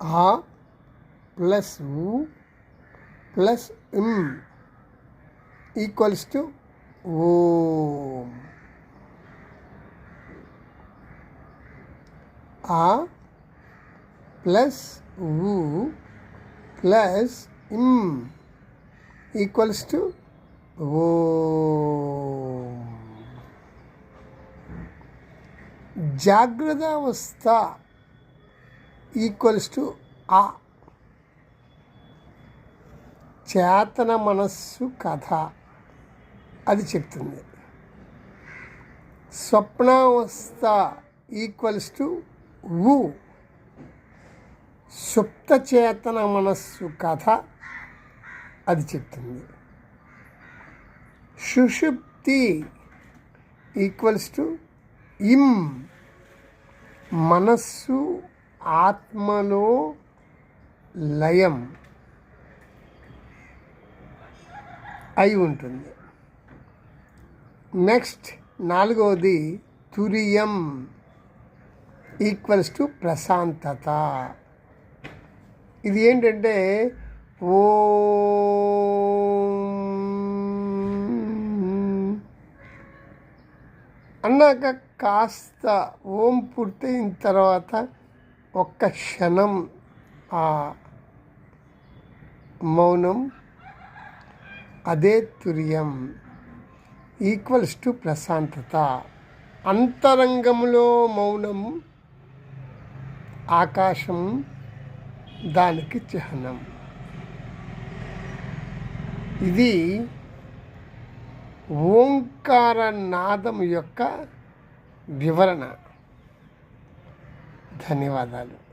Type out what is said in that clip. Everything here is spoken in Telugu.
ఆ ప్లస్ ఉ ప్లస్ ఈక్వల్స్ టు ఓం. ఆ ప్లస్ ఉ ప్లస్ ఈక్వల్స్ టు ఓం. జాగ్రత్తావస్థ ఈక్వల్స్ టు ఆ. చేతన మనస్సు కథ అది చెప్తుంది. స్వప్నావస్థ ఈక్వల్స్ టు ఉ. సుప్త చేతన మనస్సు కథ అది చెప్తుంది. సుషుప్తి ఈక్వల్స్ టు మనస్సు ఆత్మలో లయం అయి ఉంటుంది. నెక్స్ట్ 4వది తురియం ఈక్వల్స్ టు ప్రశాంతత. ఇది ఏంటంటే అన్నాక కాస్త ఓం పూర్తయిన తర్వాత ఒక్క క్షణం ఆ మౌనం, అదే తురియం ఈక్వల్స్ టు ప్రశాంతత. అంతరంగంలో మౌనం, ఆకాశం దానికి చిహ్నం. ఇది ఓంకార నాదం యొక్క వివరణ. ధన్యవాదాలు.